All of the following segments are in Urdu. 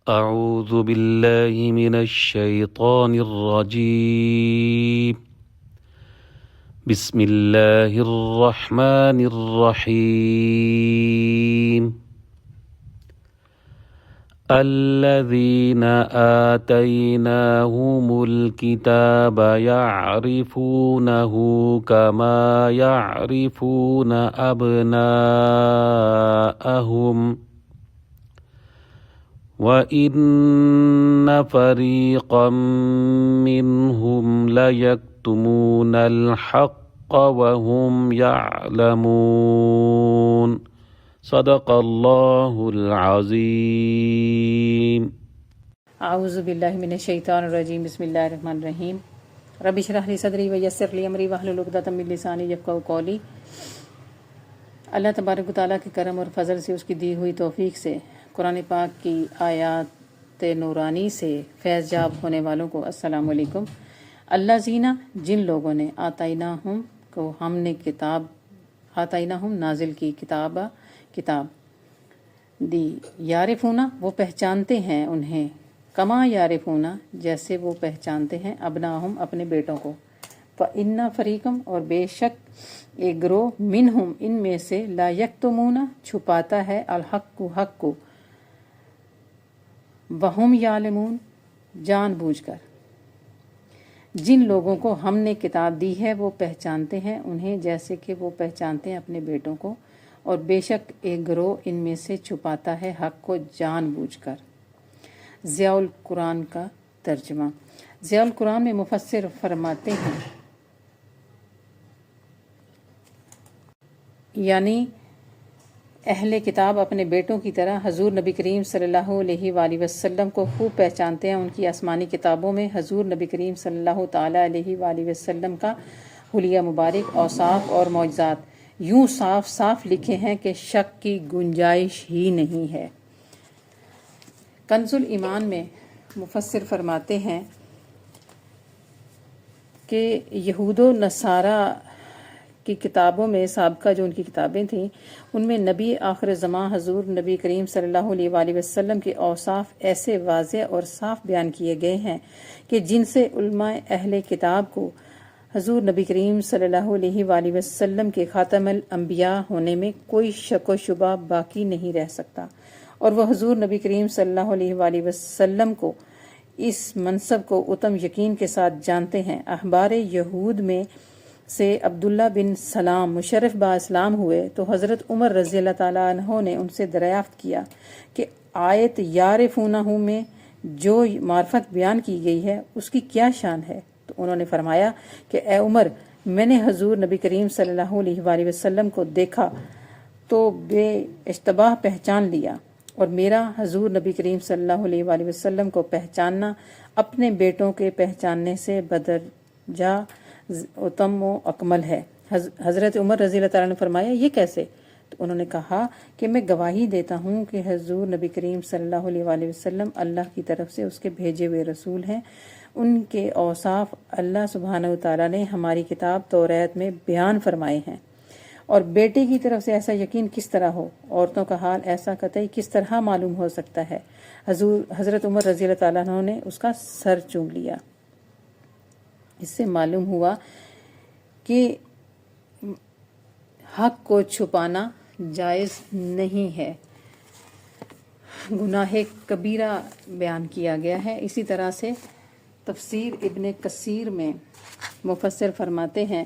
أعوذ بالله من الشيطان الرجيم بسم الله الرحمن الرحيم الذين آتيناهم الكتاب يعرفونه كما يعرفون أبناءهم وَإِنَّ فَرِيقًا مِّنْهُمْ لَيَكْتُمُونَ الْحَقَّ وَهُمْ يَعْلَمُونَ صدق اللہ العظیم۔ اعوذ باللہ من الشیطان الرجیم، بسم اللہ الرحمن الرحیم۔ رب اشرح لی صدری ویسر لی امری واحلل عقدۃ من لسانی یفقہوا قولی۔ اللہ تبارک و تعالیٰ کے کرم اور فضل سے، اس کی دی ہوئی توفیق سے، قرآن پاک کی آیات نورانی سے فیض یاب ہونے والوں کو السلام علیکم۔ اللہ زینہ، جن لوگوں نے آتیناہم کو ہم نے آتیناہم نازل کی کتاب دی، یعرفونا وہ پہچانتے ہیں انہیں، کما یعرفونا جیسے وہ پہچانتے ہیں ابناہم اپنے بیٹوں کو، فإن فریقم اور بے شک ایک گروہ منہم ان میں سے لا یکتمون چھپاتا ہے الحق حق کو، وہم یعلمون جان بوجھ کر۔ جن لوگوں کو ہم نے کتاب دی ہے وہ پہچانتے ہیں انہیں جیسے کہ وہ پہچانتے ہیں اپنے بیٹوں کو، اور بے شک ایک گروہ ان میں سے چھپاتا ہے حق کو جان بوجھ کر۔ ضیاء القرآن کا ترجمہ۔ ضیاء القرآن میں مفسر فرماتے ہیں، یعنی اہل کتاب اپنے بیٹوں کی طرح حضور نبی کریم صلی اللہ علیہ وآلہ وسلم کو خوب پہچانتے ہیں۔ ان کی آسمانی کتابوں میں حضور نبی کریم صلی اللہ تعالیٰ علیہ وآلہ وسلم کا حلیہ مبارک، اوصاف اور معجزات یوں صاف صاف لکھے ہیں کہ شک کی گنجائش ہی نہیں ہے۔ کنز الایمان میں مفسر فرماتے ہیں کہ یہود و نصارہ کی کتابوں میں، سابقہ جو ان کی کتابیں تھیں، ان میں نبی آخر زمان حضور نبی کریم صلی اللہ علیہ وآلہ وسلم کے اوصاف ایسے واضح اور صاف بیان کیے گئے ہیں کہ جن سے علماء اہل کتاب کو حضور نبی کریم صلی اللہ علیہ وآلہ وسلم کے خاتم الانبیاء ہونے میں کوئی شک و شبہ باقی نہیں رہ سکتا، اور وہ حضور نبی کریم صلی اللہ علیہ وآلہ وسلم کو اس منصب کو اتم یقین کے ساتھ جانتے ہیں۔ احبار یہود میں سے عبداللہ بن سلام مشرف با اسلام ہوئے تو حضرت عمر رضی اللہ تعالیٰ عنہ نے ان سے دریافت کیا کہ آیت یعرفونہ میں جو معرفت بیان کی گئی ہے اس کی کیا شان ہے؟ تو انہوں نے فرمایا کہ اے عمر، میں نے حضور نبی کریم صلی اللہ علیہ وآلہ وسلم کو دیکھا تو بے اشتباہ پہچان لیا، اور میرا حضور نبی کریم صلی اللہ علیہ وآلہ وسلم کو پہچاننا اپنے بیٹوں کے پہچاننے سے بدرجہ اتم و اکمل ہے۔ حضرت عمر رضی اللہ تعالیٰ نے فرمایا یہ کیسے؟ تو انہوں نے کہا کہ میں گواہی دیتا ہوں کہ حضور نبی کریم صلی اللہ علیہ وآلہ وسلم اللہ کی طرف سے اس کے بھیجے ہوئے رسول ہیں۔ ان کے اوصاف اللہ سبحانہ وتعالیٰ نے ہماری کتاب توریت میں بیان فرمائے ہیں، اور بیٹے کی طرف سے ایسا یقین کس طرح ہو، عورتوں کا حال ایسا قطعی کس طرح معلوم ہو سکتا ہے؟ حضرت عمر رضی اللہ تعالیٰ عنہ نے اس کا سر چوم لیا۔ اس سے معلوم ہوا کہ حق کو چھپانا جائز نہیں ہے، گناہ کبیرہ بیان کیا گیا ہے۔ اسی طرح سے تفسیر ابن کثیر میں مفسر فرماتے ہیں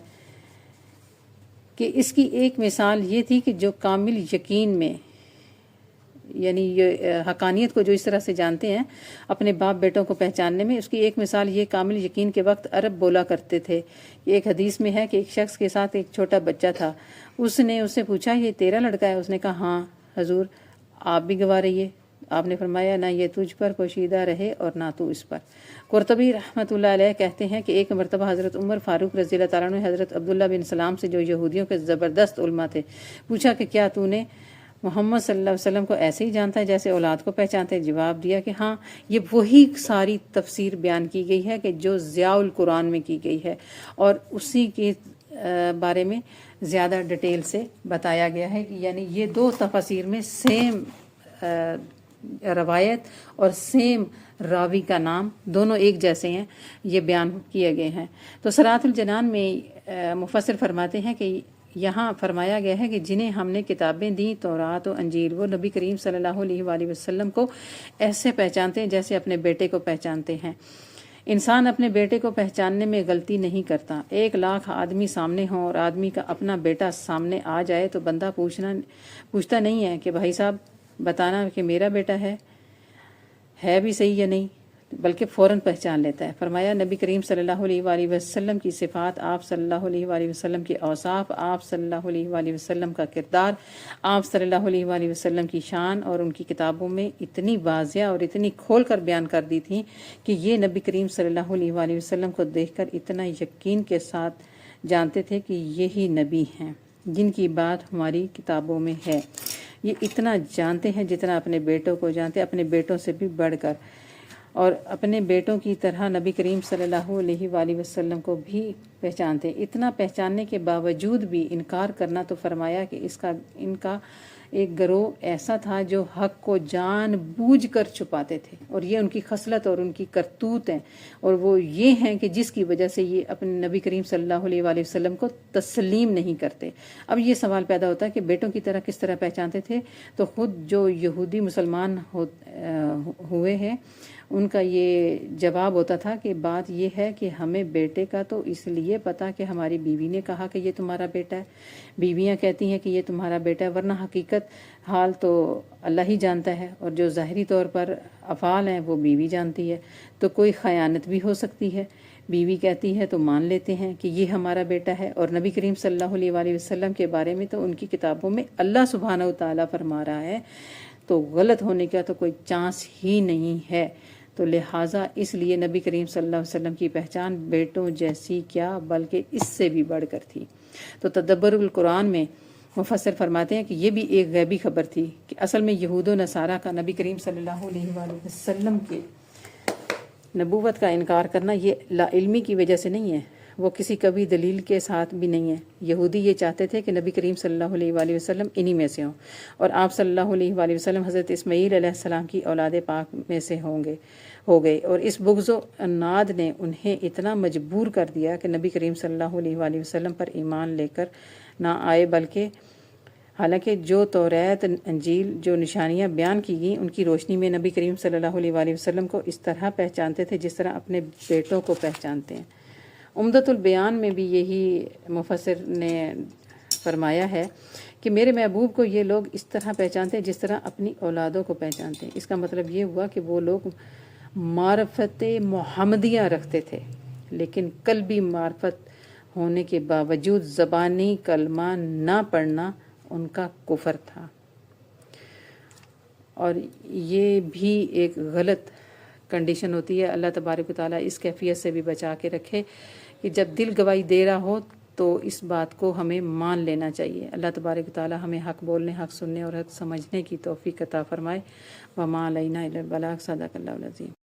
کہ اس کی ایک مثال یہ تھی کہ جو کامل یقین میں، یعنی یہ حقانیت کو جو اس طرح سے جانتے ہیں اپنے باپ بیٹوں کو پہچاننے میں، اس کی ایک مثال یہ کامل یقین کے وقت عرب بولا کرتے تھے۔ ایک حدیث میں ہے کہ ایک شخص کے ساتھ ایک چھوٹا بچہ تھا، اس نے اس سے پوچھا یہ تیرا لڑکا ہے؟ اس نے کہا ہاں حضور، آپ بھی گواہ رہیے۔ آپ نے فرمایا نہ یہ تجھ پر پوشیدہ رہے اور نہ تو اس پر۔ قرطبی رحمۃ اللہ علیہ کہتے ہیں کہ ایک مرتبہ حضرت عمر فاروق رضی اللہ تعالیٰ نے حضرت عبداللہ بن سلام سے، جو یہودیوں کے زبردست علماء تھے، پوچھا کہ کیا تو نے محمد صلی اللہ علیہ وسلم کو ایسے ہی جانتا ہے جیسے اولاد کو پہچانتے؟ جواب دیا کہ ہاں، یہ وہی ساری تفسیر بیان کی گئی ہے کہ جو ضیاء القرآن میں کی گئی ہے، اور اسی کے بارے میں زیادہ ڈیٹیل سے بتایا گیا ہے کہ یعنی یہ دو تفاسیر میں سیم روایت اور سیم راوی کا نام دونوں ایک جیسے ہیں، یہ بیان کیے گئے ہیں۔ تو صراط الجنان میں مفسر فرماتے ہیں کہ یہاں فرمایا گیا ہے کہ جنہیں ہم نے کتابیں دیں، تورات و انجیل، وہ نبی کریم صلی اللہ علیہ وآلہ وسلم کو ایسے پہچانتے ہیں جیسے اپنے بیٹے کو پہچانتے ہیں۔ انسان اپنے بیٹے کو پہچاننے میں غلطی نہیں کرتا۔ 1,00,000 آدمی سامنے ہوں اور آدمی کا اپنا بیٹا سامنے آ جائے تو بندہ پوچھتا نہیں ہے کہ بھائی صاحب بتانا کہ میرا بیٹا ہے بھی صحیح یا نہیں، بلکہ فوراً پہچان لیتا ہے۔ فرمایا نبی کریم صلی اللہ علیہ وآلہ وسلم کی صفات، آپ صلی اللہ علیہ وآلہ وسلم کی اوصاف، آپ صلی اللہ علیہ وآلہ وسلم کا کردار، آپ صلی اللہ علیہ وآلہ وسلم کی شان اور ان کی کتابوں میں اتنی واضح اور اتنی کھول کر بیان کر دی تھی کہ یہ نبی کریم صلی اللہ علیہ وآلہ وسلم کو دیکھ کر اتنا یقین کے ساتھ جانتے تھے کہ یہی نبی ہیں جن کی بات ہماری کتابوں میں ہے۔ یہ اتنا جانتے ہیں جتنا اپنے بیٹوں کو جانتے، اپنے بیٹوں سے بھی بڑھ کر، اور اپنے بیٹوں کی طرح نبی کریم صلی اللہ علیہ وآلہ وسلم کو بھی پہچانتے۔ اتنا پہچاننے کے باوجود بھی انکار کرنا، تو فرمایا کہ ان کا ایک گروہ ایسا تھا جو حق کو جان بوجھ کر چھپاتے تھے، اور یہ ان کی خصلت اور ان کی کرتوت ہیں، اور وہ یہ ہیں کہ جس کی وجہ سے یہ اپنے نبی کریم صلی اللہ علیہ وآلہ وسلم کو تسلیم نہیں کرتے۔ اب یہ سوال پیدا ہوتا ہے کہ بیٹوں کی طرح کس طرح پہچانتے تھے؟ تو خود جو یہودی مسلمان ہوئے ہیں ان کا یہ جواب ہوتا تھا کہ بات یہ ہے کہ ہمیں بیٹے کا تو اس لیے پتا کہ ہماری بیوی نے کہا کہ یہ تمہارا بیٹا ہے، بیویاں کہتی ہیں کہ یہ تمہارا بیٹا ہے، ورنہ حقیقت حال تو اللہ ہی جانتا ہے، اور جو ظاہری طور پر افعال ہیں وہ بیوی جانتی ہے۔ تو کوئی خیانت بھی ہو سکتی ہے، بیوی کہتی ہے تو مان لیتے ہیں کہ یہ ہمارا بیٹا ہے، اور نبی کریم صلی اللہ علیہ وآلہ وسلم کے بارے میں تو ان کی کتابوں میں اللہ سبحانہ وتعالیٰ فرما رہا ہے، تو غلط ہونے کا تو کوئی چانس ہی نہیں ہے۔ تو لہٰذا اس لیے نبی کریم صلی اللہ علیہ وسلم کی پہچان بیٹوں جیسی کیا بلکہ اس سے بھی بڑھ کر تھی۔ تو تدبر القرآن میں مفسر فرماتے ہیں کہ یہ بھی ایک غیبی خبر تھی کہ اصل میں یہود و نصارہ کا نبی کریم صلی اللہ علیہ وآلہ وسلم کے نبوت کا انکار کرنا یہ لا علمی کی وجہ سے نہیں ہے، وہ کسی کبھی دلیل کے ساتھ بھی نہیں ہے۔ یہودی یہ چاہتے تھے کہ نبی کریم صلی اللہ علیہ وآلہ وسلم انہی میں سے ہوں، اور آپ صلی اللہ علیہ وآلہ وسلم حضرت اسماعیل علیہ السلام کی اولاد پاک میں سے ہو گئے، اور اس بغض و عناد نے انہیں اتنا مجبور کر دیا کہ نبی کریم صلی اللہ علیہ وآلہ وسلم پر ایمان لے کر نہ آئے، بلکہ حالانکہ جو توریت انجیل جو نشانیاں بیان کی گئیں ان کی روشنی میں نبی کریم صلی اللہ علیہ وآلہ وسلم کو اس طرح پہچانتے تھے جس طرح اپنے بیٹوں کو پہچانتے ہیں۔ عمدۃ البیان میں بھی یہی مفسر نے فرمایا ہے کہ میرے محبوب کو یہ لوگ اس طرح پہچانتے ہیں جس طرح اپنی اولادوں کو پہچانتے ہیں۔ اس کا مطلب یہ ہوا کہ وہ لوگ معرفت محمدیہ رکھتے تھے، لیکن قلبی معرفت ہونے کے باوجود زبانی کلمہ نہ پڑھنا ان کا کفر تھا۔ اور یہ بھی ایک غلط کنڈیشن ہوتی ہے۔ اللہ تبارک و تعالیٰ اس کیفیت سے بھی بچا کے رکھے کہ جب دل گواہی دے رہا ہو تو اس بات کو ہمیں مان لینا چاہیے۔ اللہ تبارک و تعالیٰ ہمیں حق بولنے، حق سننے اور حق سمجھنے کی توفیق عطا فرمائے۔ وما علینا الا البلاغ۔ صدق اللہ العظیم۔